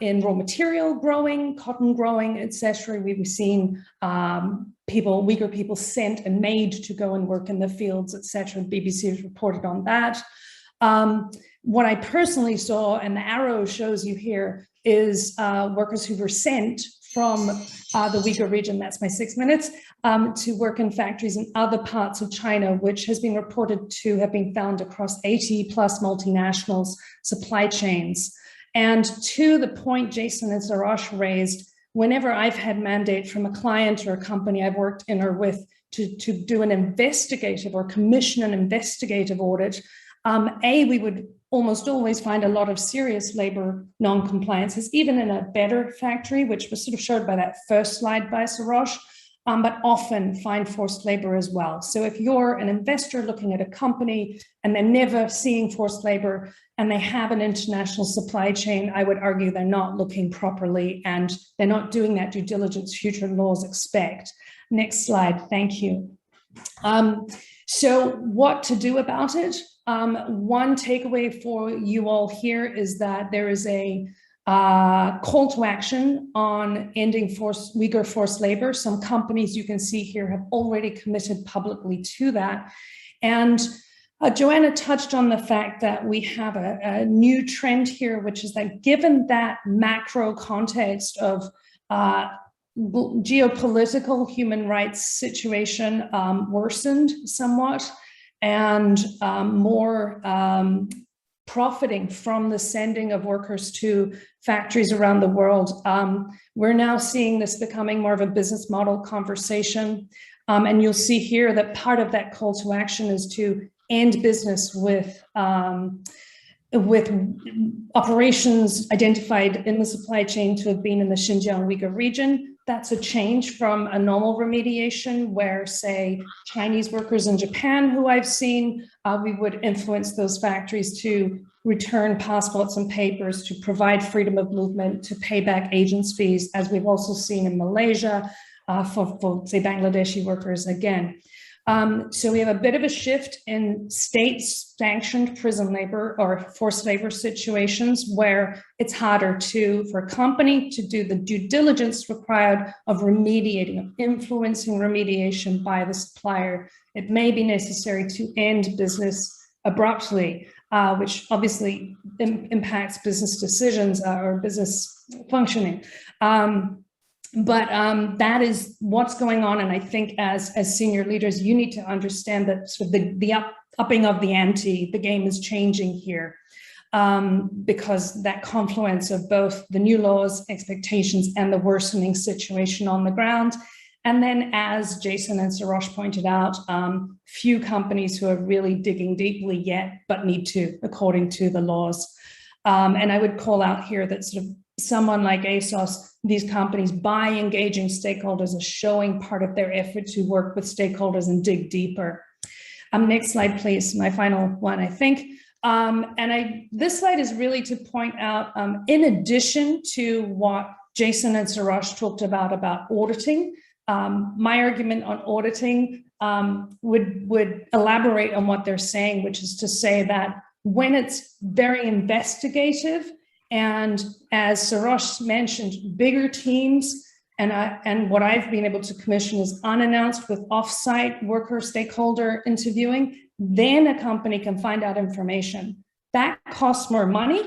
in raw material growing, cotton growing, etc., we've seen Uyghur people sent and made to go and work in the fields, etc. BBC has reported on that. What I personally saw, and the arrow shows you here, is workers who were sent from the Uyghur region, that's my 6 minutes, to work in factories in other parts of China, which has been reported to have been found across 80 plus multinationals supply chains. And to the point Jason and Sarosh raised, whenever I've had mandate from a client or a company I've worked in or with to do an investigative or commission an investigative audit, we would almost always find a lot of serious labor non-compliances, even in a better factory, which was sort of showed by that first slide by Sarosh, but often find forced labor as well. So if you're an investor looking at a company and they're never seeing forced labor and they have an international supply chain, I would argue they're not looking properly and they're not doing that due diligence future laws expect. Next slide, thank you. So what to do about it? One takeaway for you all here is that there is a call to action on ending Uyghur forced labor. Some companies you can see here have already committed publicly to that. And Joanna touched on the fact that we have a new trend here, which is that given that macro context of geopolitical human rights situation worsened somewhat, and more profiting from the sending of workers to factories around the world. We're now seeing this becoming more of a business model conversation. And you'll see here that part of that call to action is to end business with operations identified in the supply chain to have been in the Xinjiang Uyghur region. That's a change from a normal remediation where, say, Chinese workers in Japan, who I've seen, we would influence those factories to return passports and papers, to provide freedom of movement, to pay back agents' fees, as we've also seen in Malaysia for say, Bangladeshi workers again. So we have a bit of a shift in state-sanctioned prison labor or forced labor situations where it's harder for a company to do the due diligence required of remediating, of influencing remediation by the supplier. It may be necessary to end business abruptly, which obviously impacts business decisions or business functioning. But that is what's going on. And I think as senior leaders, you need to understand that sort of the upping of the ante, the game is changing here, because that confluence of both the new laws, expectations, and the worsening situation on the ground. And then, as Jason and Sarosh pointed out, few companies who are really digging deeply yet, but need to, according to the laws. And I would call out here that sort of someone like ASOS, these companies, by engaging stakeholders, are showing part of their effort to work with stakeholders and dig deeper. Next slide, please. My final one, I think. This slide is really to point out, in addition to what Jason and Sarosh talked about auditing, my argument on auditing would elaborate on what they're saying, which is to say that when it's very investigative, and as Sarosh mentioned, bigger teams, and what I've been able to commission is unannounced with offsite worker stakeholder interviewing, then a company can find out information. That costs more money,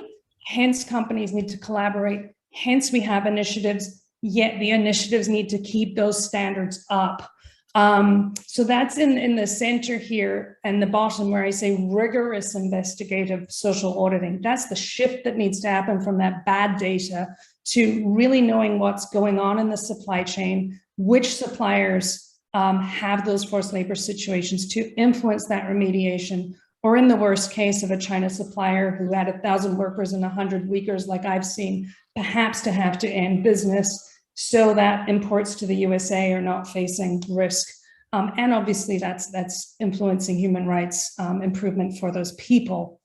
hence companies need to collaborate, hence we have initiatives, yet the initiatives need to keep those standards up. So that's in the center here and the bottom where I say rigorous investigative social auditing. That's the shift that needs to happen from that bad data to really knowing what's going on in the supply chain, which suppliers have those forced labor situations to influence that remediation, or in the worst case of a China supplier who had 1,000 workers and 100 Uyghurs like I've seen, perhaps to have to end business so that imports to the USA are not facing risk. And obviously that's influencing human rights improvement for those people.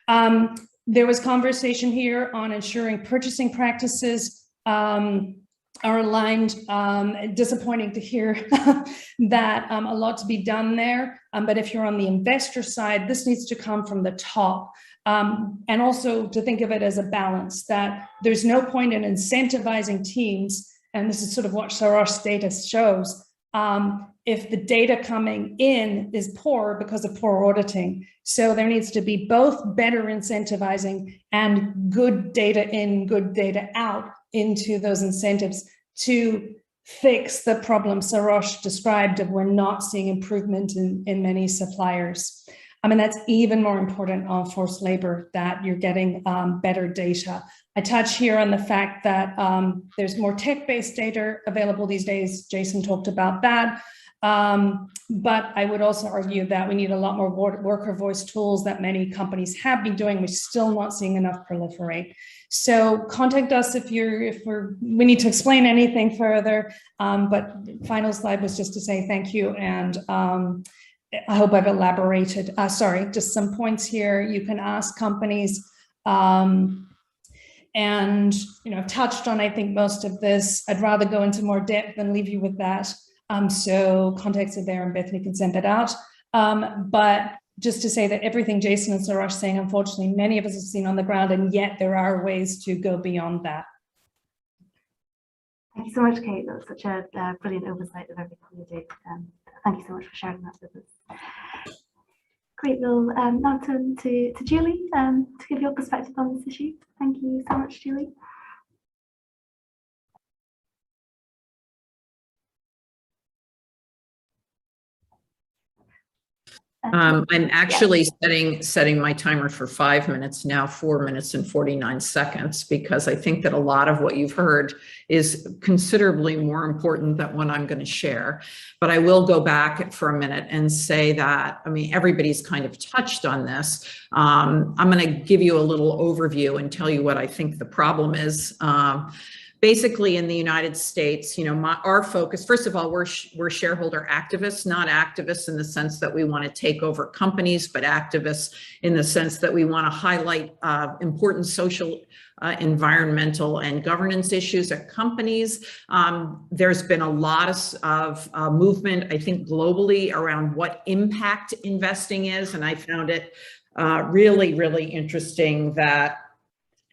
There was conversation here on ensuring purchasing practices are aligned. Disappointing to hear that a lot to be done there. But if you're on the investor side, this needs to come from the top. And also to think of it as a balance, that there's no point in incentivizing teams, and this is sort of what Sarosh's data shows, if the data coming in is poor because of poor auditing. So there needs to be both better incentivizing and good data in, good data out into those incentives to fix the problem Sarosh described of we're not seeing improvement in many suppliers. I mean, that's even more important on forced labor, that you're getting better data. I touch here on the fact that there's more tech-based data available these days. Jason talked about that. But I would also argue that we need a lot more worker voice tools that many companies have been doing. We're still not seeing enough proliferate. So contact us if we need to explain anything further. But final slide was just to say thank you, and I hope I've elaborated. Sorry, just some points here. You can ask companies, and touched on, I think, most of this. I'd rather go into more depth than leave you with that. So contacts are there, and Bethany can send that out. But just to say that everything Jason and Sarosh saying, unfortunately, many of us have seen on the ground, and yet there are ways to go beyond that. Thank you so much, Kate. That was such a brilliant oversight of everything you do. Thank you so much for sharing that with us. Great. We'll now turn to Julie to give your perspective on this issue. Thank you so much, Julie. I'm actually setting my timer for 5 minutes now, 4 minutes and 49 seconds, because I think that a lot of what you've heard is considerably more important than what I'm going to share. But I will go back for a minute and say that, I mean, everybody's kind of touched on this. I'm going to give you a little overview and tell you what I think the problem is. Basically, in the United States, you know, our focus, first of all, we're shareholder activists, not activists in the sense that we want to take over companies, but activists in the sense that we want to highlight important social, environmental, and governance issues at companies. There's been a lot of movement, I think, globally around what impact investing is, and I found it really, really interesting that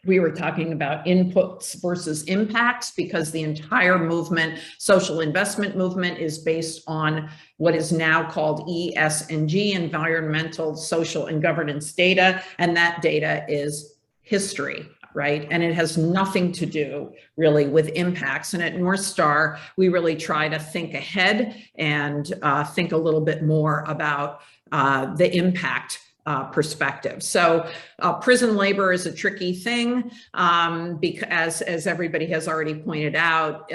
we were talking about inputs versus impacts, because the entire movement, social investment movement, is based on what is now called ESG, environmental, social, and governance data. And that data is history, right? And it has nothing to do really with impacts. And at North Star, we really try to think ahead and think a little bit more about the impact perspective. So prison labor is a tricky thing because, as everybody has already pointed out,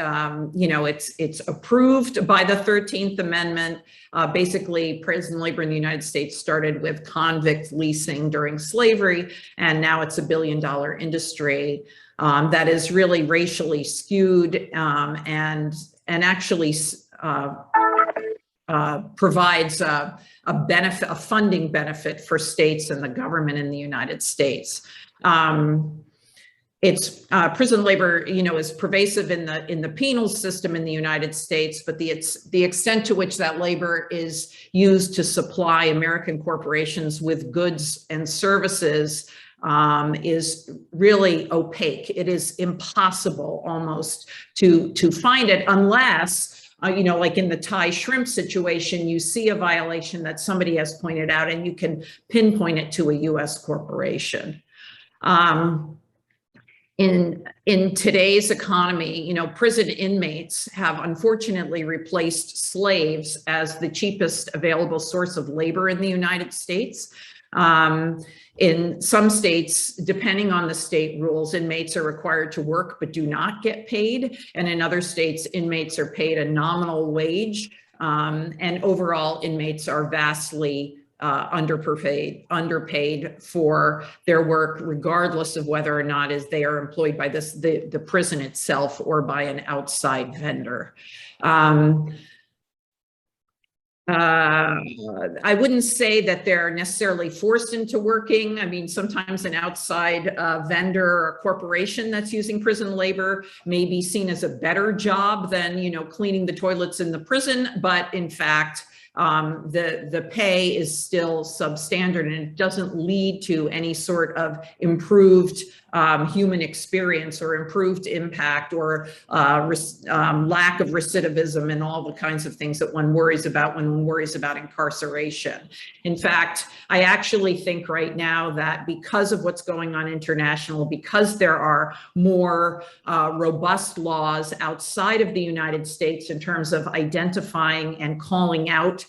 you know, it's approved by the 13th Amendment. Basically, prison labor in the United States started with convict leasing during slavery, and now it's $1 billion industry that is really racially skewed and actually provides a funding benefit for states and the government in the United States. It's prison labor, you know, is pervasive in the penal system in the United States, but the extent to which that labor is used to supply American corporations with goods and services is really opaque. It is impossible almost to find it unless you know, like in the Thai shrimp situation, you see a violation that somebody has pointed out and you can pinpoint it to a US corporation. In today's economy, you know, prison inmates have unfortunately replaced slaves as the cheapest available source of labor in the United States. In some states, depending on the state rules, inmates are required to work but do not get paid. And in other states, inmates are paid a nominal wage. And overall, inmates are vastly underpaid for their work, regardless of whether or not they are employed by the prison itself or by an outside vendor. I wouldn't say that they're necessarily forced into working. I mean, sometimes an outside vendor or corporation that's using prison labor may be seen as a better job than, you know, cleaning the toilets in the prison, but in fact, the pay is still substandard, and it doesn't lead to any sort of improved human experience or improved impact or lack of recidivism and all the kinds of things that one worries about when one worries about incarceration. In fact, I actually think right now that because of what's going on international, because there are more robust laws outside of the United States in terms of identifying and calling out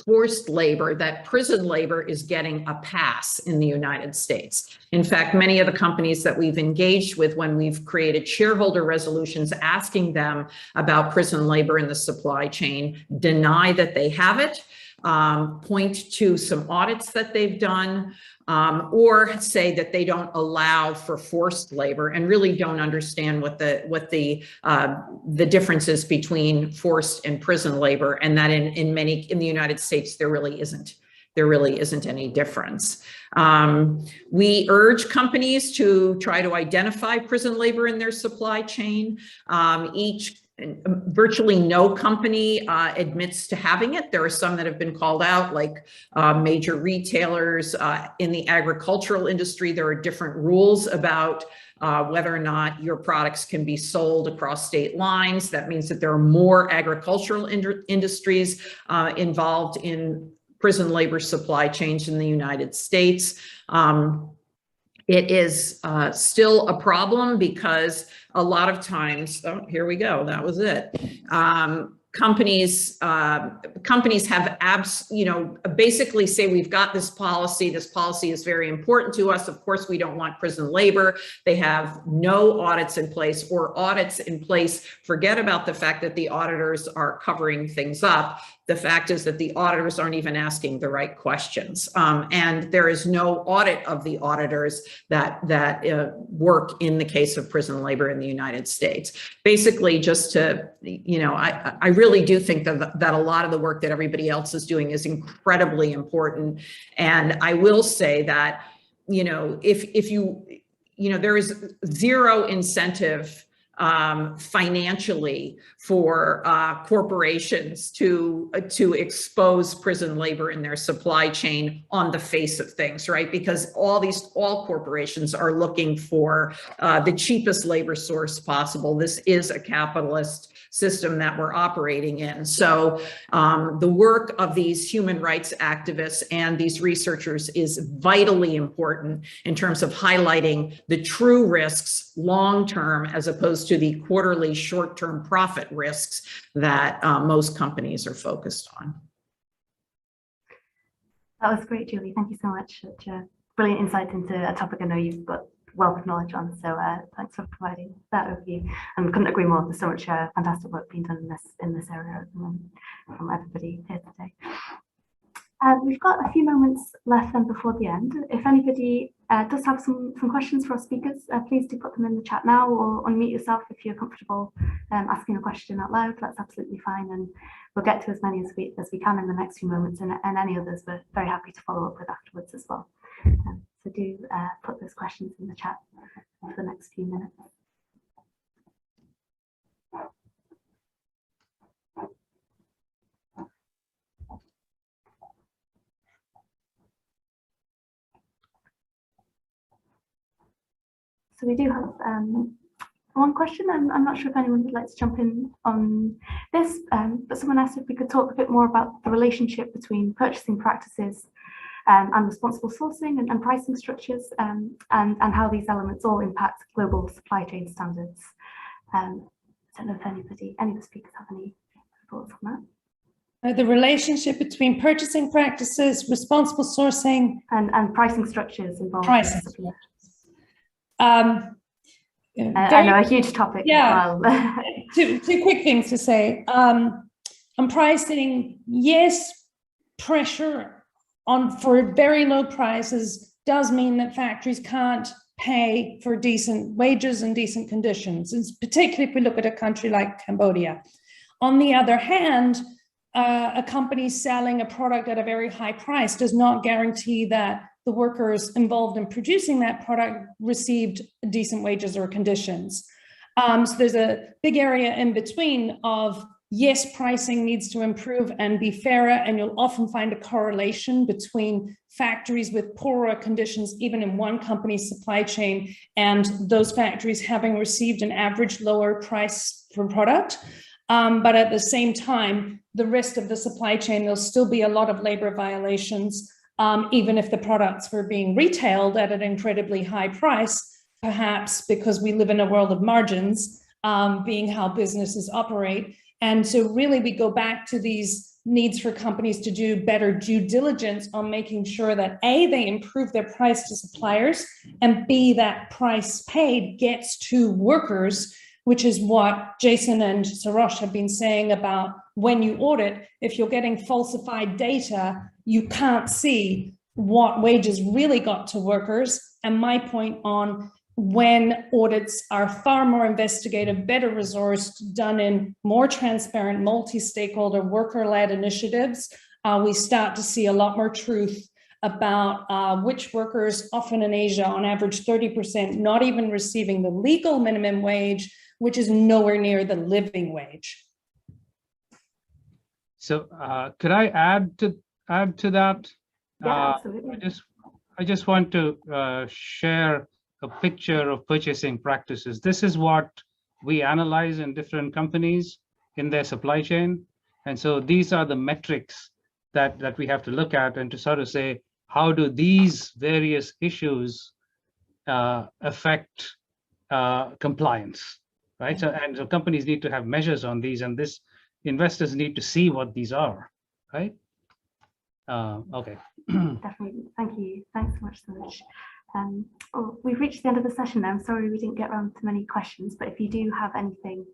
forced labor, that prison labor is getting a pass in the United States. In fact, many of the companies that we've engaged with when we've created shareholder resolutions asking them about prison labor in the supply chain deny that they have it, point to some audits that they've done, or say that they don't allow for forced labor and really don't understand what the difference is between forced and prison labor, and that in the United States there really isn't any difference. We urge companies to try to identify prison labor in their supply chain. Each virtually no company admits to having it. There are some that have been called out, like major retailers. In the agricultural industry, there are different rules about whether or not your products can be sold across state lines. That means that there are more agricultural industries involved in prison labor supply chains in the United States. It is still a problem because a lot of times, oh, here we go, that was it. Companies have basically say, we've got this policy is very important to us. Of course, we don't want prison labor. They have no audits in place, or audits in place. Forget about the fact that the auditors are covering things up. The fact is that the auditors aren't even asking the right questions. And there is no audit of the auditors that work in the case of prison labor in the United States. Basically, just to, I really do think that a lot of the work that everybody else is doing is incredibly important. And I will say that, if there is zero incentive financially for corporations to expose prison labor in their supply chain on the face of things, right? Because all corporations are looking for the cheapest labor source possible. This is a capitalist system that we're operating in. So the work of these human rights activists and these researchers is vitally important in terms of highlighting the true risks long-term, as opposed to the quarterly short-term profit risks that most companies are focused on. That was great, Julie. Thank you so much. Such a brilliant insight into a topic I know you've got wealth of knowledge on. So thanks for providing that overview. And couldn't agree more. There's so much fantastic work being done in this area at the moment from everybody here today. We've got a few moments left then before the end. If anybody does have some questions for our speakers, please do put them in the chat now, or unmute yourself if you're comfortable asking a question out loud. That's absolutely fine, and we'll get to as many as we can in the next few moments, and any others we're very happy to follow up with afterwards as well. So do put those questions in the chat for the next few minutes. So we do have one question. I'm not sure if anyone would like to jump in on this, but someone asked if we could talk a bit more about the relationship between purchasing practices and responsible sourcing and pricing structures, and how these elements all impact global supply chain standards. I don't know if any of the speakers have any thoughts on that. The relationship between purchasing practices, responsible sourcing, and pricing structures involved. Pricing. I know, a huge topic. Yeah. As well. two quick things to say. On pricing, yes, pressure for very low prices does mean that factories can't pay for decent wages and decent conditions, and particularly if we look at a country like Cambodia. On the other hand, a company selling a product at a very high price does not guarantee that the workers involved in producing that product received decent wages or conditions. So there's a big area in between of, yes, pricing needs to improve and be fairer, and you'll often find a correlation between factories with poorer conditions, even in one company's supply chain, and those factories having received an average lower price per product. But at the same time, the rest of the supply chain, there'll still be a lot of labor violations, even if the products were being retailed at an incredibly high price, perhaps because we live in a world of margins, being how businesses operate. And so really we go back to these needs for companies to do better due diligence on making sure that A, they improve their price to suppliers, and B, that price paid gets to workers, which is what Jason and Sarosh have been saying about when you audit, if you're getting falsified data, you can't see what wages really got to workers. And my point on when audits are far more investigative, better resourced, done in more transparent, multi-stakeholder, worker-led initiatives, we start to see a lot more truth about which workers, often in Asia, on average 30%, not even receiving the legal minimum wage, which is nowhere near the living wage. So could I add to that? Yeah, absolutely. I just want to share a picture of purchasing practices. This is what we analyze in different companies in their supply chain. And so these are the metrics that we have to look at and to sort of say, how do these various issues affect compliance, right? So, and so companies need to have measures on these, and this investors need to see what these are, right? Okay. Definitely. Thank you. Thanks so much, Suresh. Well, we've reached the end of the session now. I'm sorry we didn't get around to many questions, but if you do have anything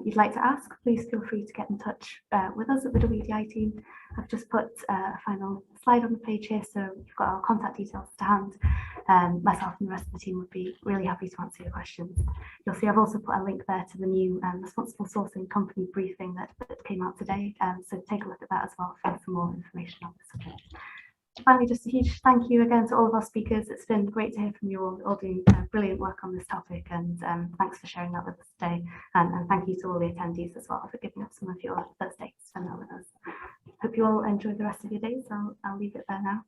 you'd like to ask, please feel free to get in touch with us at the WDI team. I've just put a final slide on the page here, so you've got our contact details to hand. Myself and the rest of the team would be really happy to answer your questions. You'll see I've also put a link there to the new responsible sourcing company briefing that came out today. So take a look at that as well for some more information on the subject. Finally, just a huge thank you again to all of our speakers. It's been great to hear from you all doing brilliant work on this topic, and thanks for sharing that with us today. And thank you to all the attendees as well for giving up some of your Thursday to spend that with us. Hope you all enjoy the rest of your days. I'll leave it there now.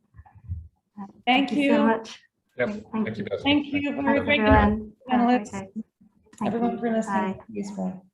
Thank you so much. Yep. Thank you. Beth. Thank you. Very Thanks, great everyone. panelists. Thank Everyone you. for listening. Bye. Useful.